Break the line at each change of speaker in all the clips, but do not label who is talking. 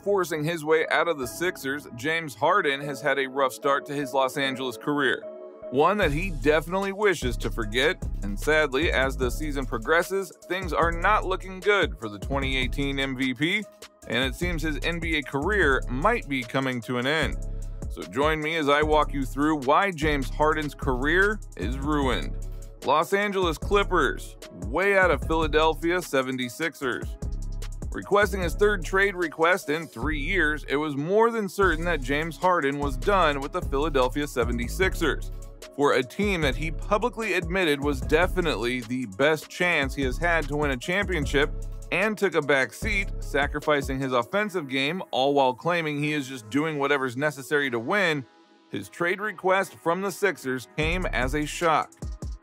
forcing his way out of the Sixers, James Harden has had a rough start to his Los Angeles career. One that he definitely wishes to forget, and sadly, as the season progresses, things are not looking good for the 2018 MVP, and it seems his NBA career might be coming to an end. So join me as I walk you through why James Harden's career is ruined. Los Angeles Clippers, way out of Philadelphia 76ers. Requesting his third trade request in 3 years, it was more than certain that James Harden was done with the Philadelphia 76ers. For a team that he publicly admitted was definitely the best chance he has had to win a championship, and took a back seat, sacrificing his offensive game, all while claiming he is just doing whatever's necessary to win, his trade request from the Sixers came as a shock.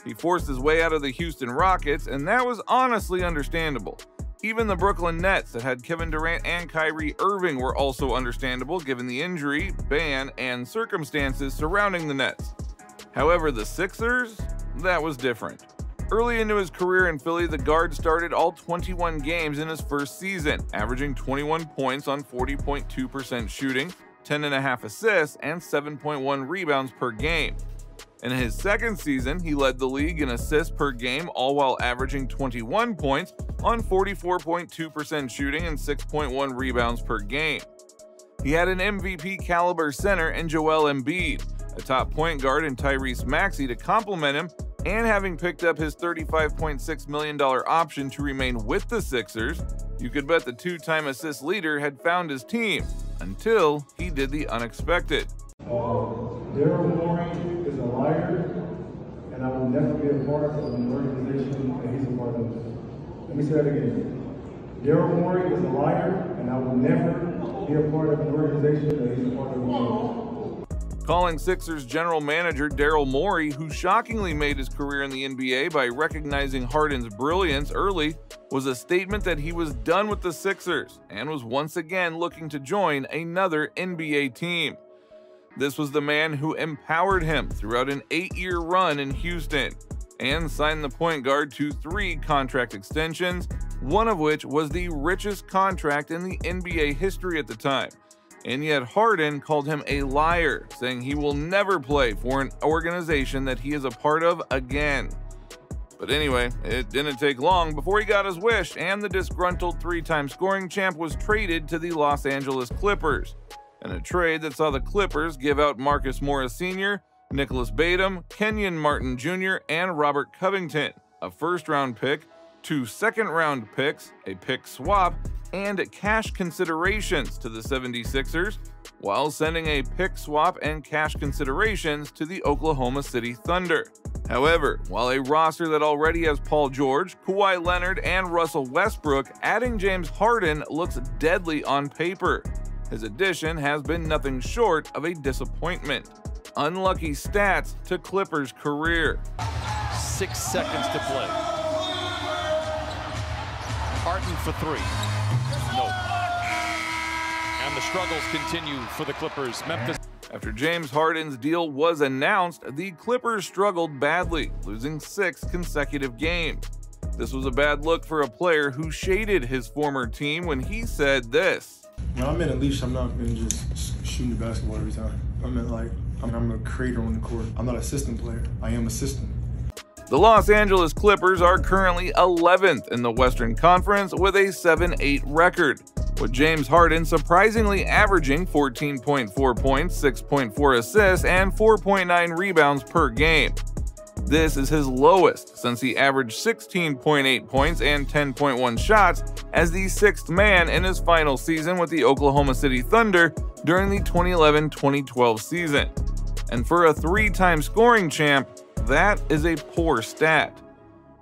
He forced his way out of the Houston Rockets, and that was honestly understandable. Even the Brooklyn Nets that had Kevin Durant and Kyrie Irving were also understandable given the injury, ban, and circumstances surrounding the Nets. However, the Sixers, that was different. Early into his career in Philly, the guard started all 21 games in his first season, averaging 21 points on 40.2% shooting, 10.5 assists, and 7.1 rebounds per game. In his second season, he led the league in assists per game, all while averaging 21 points on 44.2% shooting and 6.1 rebounds per game. He had an MVP caliber center in Joel Embiid, a top point guard in Tyrese Maxey to complement him, and having picked up his $35.6 million option to remain with the Sixers, you could bet the two-time assist leader had found his team, until he did the unexpected.
Daryl is a liar, and I will never be a part of an organization that he's a part of. Let me say that again. Daryl Morey is a liar, and I will never be a part of an organization that he's a part of.
Calling Sixers general manager Daryl Morey, who shockingly made his career in the NBA by recognizing Harden's brilliance early, was a statement that he was done with the Sixers and was once again looking to join another NBA team. This was the man who empowered him throughout an 8-year run in Houston and signed the point guard to 3 contract extensions, one of which was the richest contract in the NBA history at the time. And yet Harden called him a liar, saying he will never play for an organization that he is a part of again. But anyway, it didn't take long before he got his wish, and the disgruntled 3-time scoring champ was traded to the Los Angeles Clippers. In a trade that saw the Clippers give out Marcus Morris Sr., Nicholas Batum, Kenyon Martin Jr., and Robert Covington, a first-round pick, 2 second-round picks, a pick swap, and cash considerations to the 76ers, while sending a pick swap and cash considerations to the Oklahoma City Thunder. However, while a roster that already has Paul George, Kawhi Leonard, and Russell Westbrook, adding James Harden looks deadly on paper. His addition has been nothing short of a disappointment. Unlucky stats to Clippers' career.
6 seconds to play. Harden for 3. No. And the struggles continue for the Clippers. Memphis.
After James Harden's deal was announced, the Clippers struggled badly, losing 6 consecutive games. This was a bad look for a player who shaded his former team when he said this.
When I'm in a leash, I'm not going to just shooting the basketball every time. I'm a creator on the court. I'm not an assistant player. I am a system.
The Los Angeles Clippers are currently 11th in the Western Conference with a 7-8 record, with James Harden surprisingly averaging 14.4 points, 6.4 assists, and 4.9 rebounds per game. This is his lowest since he averaged 16.8 points and 10.1 shots as the 6th man in his final season with the Oklahoma City Thunder during the 2011-2012 season. And for a 3-time scoring champ, that is a poor stat.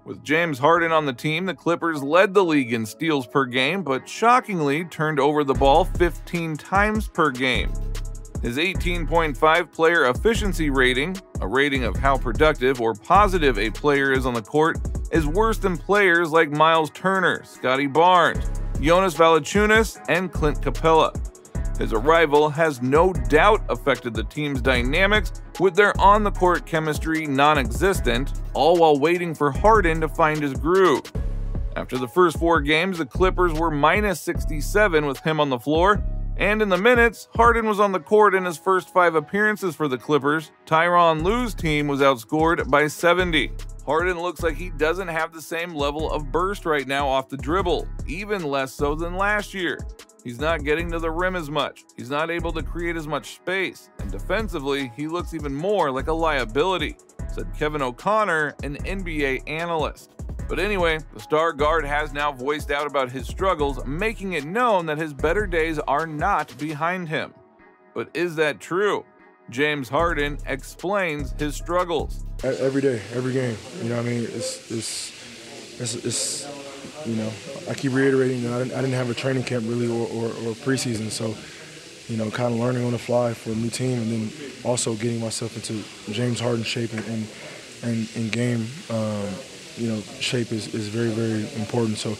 With James Harden on the team, the Clippers led the league in steals per game, but shockingly turned over the ball 15 times per game. His 18.5 player efficiency rating, a rating of how productive or positive a player is on the court, is worse than players like Miles Turner, Scotty Barnes, Jonas Valanciunas, and Clint Capella. His arrival has no doubt affected the team's dynamics, with their on-the-court chemistry non-existent, all while waiting for Harden to find his groove. After the first 4 games, the Clippers were -67 with him on the floor, And in the minutes, Harden was on the court in his first 5 appearances for the Clippers. Tyronn Lue's team was outscored by 70. Harden looks like he doesn't have the same level of burst right now off the dribble, even less so than last year. He's not getting to the rim as much, he's not able to create as much space, and defensively, he looks even more like a liability, said Kevin O'Connor, an NBA analyst. But anyway, the star guard has now voiced out about his struggles, making it known that his better days are not behind him. But is that true? James Harden explains his struggles.
Every day, every game, you know what I mean? It's you know, I keep reiterating that I didn't have a training camp really or preseason, so, you know, kind of learning on the fly for a new team, and then also getting myself into James Harden shape and game, you know, shape is very, very important. So,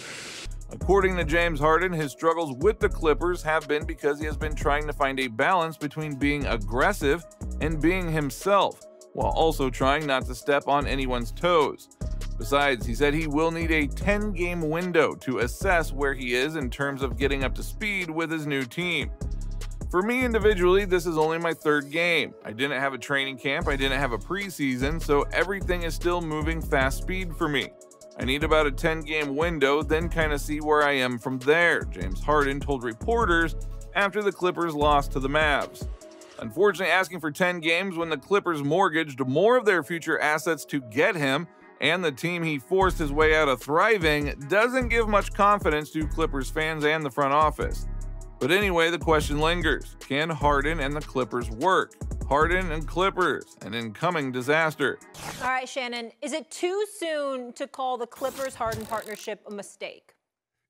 according to James Harden, his struggles with the Clippers have been because he has been trying to find a balance between being aggressive and being himself, while also trying not to step on anyone's toes. Besides, he said he will need a 10-game window to assess where he is in terms of getting up to speed with his new team. For me individually, this is only my 3rd game. I didn't have a training camp, I didn't have a preseason, so everything is still moving fast speed for me. I need about a 10-game window, then kind of see where I am from there, James Harden told reporters after the Clippers lost to the Mavs. Unfortunately, asking for 10 games when the Clippers mortgaged more of their future assets to get him, and the team he forced his way out of thriving, doesn't give much confidence to Clippers fans and the front office. But anyway, the question lingers. Can Harden and the Clippers work? Harden and Clippers, an incoming disaster.
All right, Shannon, is it too soon to call the Clippers-Harden partnership a mistake?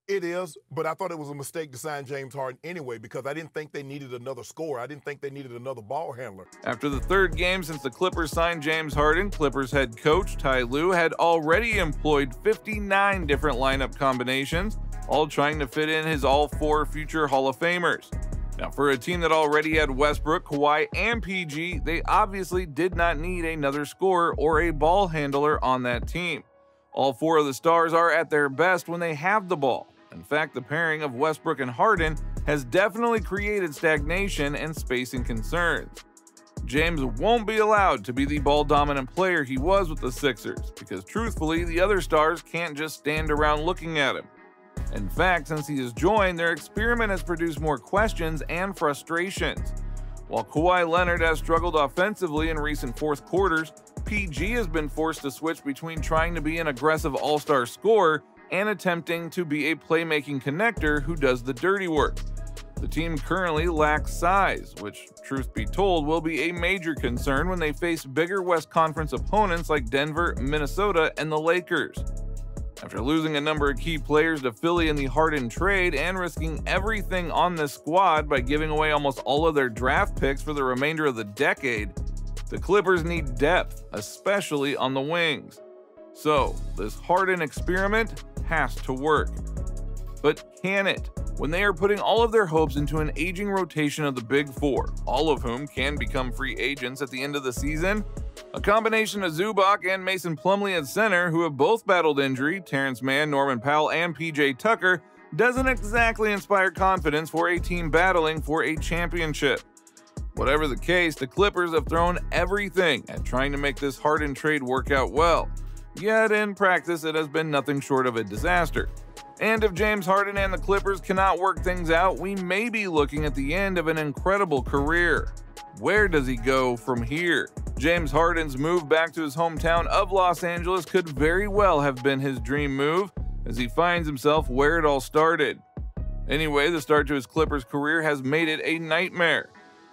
It is, but I thought it was a mistake to sign James Harden anyway because I didn't think they needed another scorer. I didn't think they needed another ball handler.
After the 3rd game since the Clippers signed James Harden, Clippers head coach Ty Lue had already employed 59 different lineup combinations, all trying to fit in his all 4 future Hall of Famers. Now, for a team that already had Westbrook, Kawhi, and PG, they obviously did not need another scorer or a ball handler on that team. All 4 of the stars are at their best when they have the ball. In fact, the pairing of Westbrook and Harden has definitely created stagnation and spacing concerns. James won't be allowed to be the ball-dominant player he was with the Sixers, because truthfully, the other stars can't just stand around looking at him. In fact, since he has joined, their experiment has produced more questions and frustrations. While Kawhi Leonard has struggled offensively in recent fourth quarters, PG has been forced to switch between trying to be an aggressive all-star scorer and attempting to be a playmaking connector who does the dirty work. The team currently lacks size, which, truth be told, will be a major concern when they face bigger West Conference opponents like Denver, Minnesota, and the Lakers. After losing a number of key players to Philly in the Harden trade and risking everything on this squad by giving away almost all of their draft picks for the remainder of the decade, the Clippers need depth, especially on the wings. So, this Harden experiment has to work. But can it? When they are putting all of their hopes into an aging rotation of the Big Four, all of whom can become free agents at the end of the season? A combination of Zubac and Mason Plumlee at center, who have both battled injury, Terrence Mann, Norman Powell, and PJ Tucker, doesn't exactly inspire confidence for a team battling for a championship. Whatever the case, the Clippers have thrown everything at trying to make this Harden trade work out well. Yet in practice, it has been nothing short of a disaster. And if James Harden and the Clippers cannot work things out, we may be looking at the end of an incredible career. Where does he go from here? James Harden's move back to his hometown of Los Angeles could very well have been his dream move, as he finds himself where it all started. Anyway, the start to his Clippers career has made it a nightmare.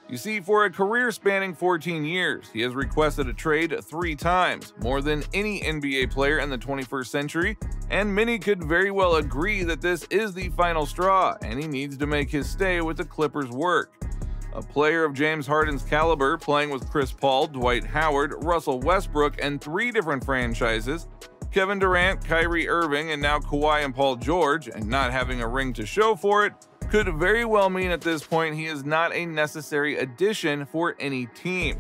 You see, for a career spanning 14 years, he has requested a trade 3 times, more than any NBA player in the 21st century, and many could very well agree that this is the final straw, and he needs to make his stay with the Clippers work. A player of James Harden's caliber, playing with Chris Paul, Dwight Howard, Russell Westbrook, and 3 different franchises, Kevin Durant, Kyrie Irving, and now Kawhi and Paul George, and not having a ring to show for it, could very well mean at this point he is not a necessary addition for any team.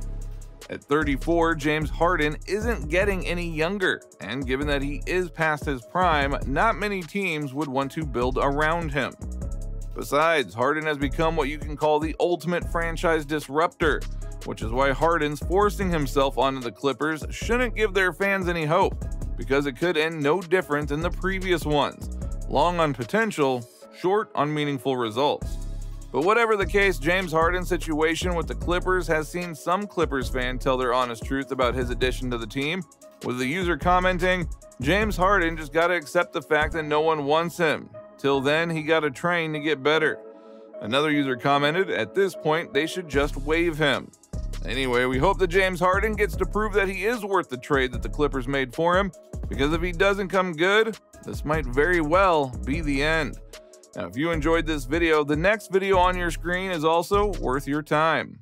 At 34, James Harden isn't getting any younger, and given that he is past his prime, not many teams would want to build around him. Besides, Harden has become what you can call the ultimate franchise disruptor, which is why Harden's forcing himself onto the Clippers shouldn't give their fans any hope, because it could end no different than the previous ones, long on potential, short on meaningful results. But whatever the case, James Harden's situation with the Clippers has seen some Clippers fan tell their honest truth about his addition to the team, with the user commenting, "James Harden just gotta accept the fact that no one wants him. Till then, he gotta train to get better." Another user commented, "At this point, they should just waive him." Anyway, we hope that James Harden gets to prove that he is worth the trade that the Clippers made for him, because if he doesn't come good, this might very well be the end. Now, if you enjoyed this video, the next video on your screen is also worth your time.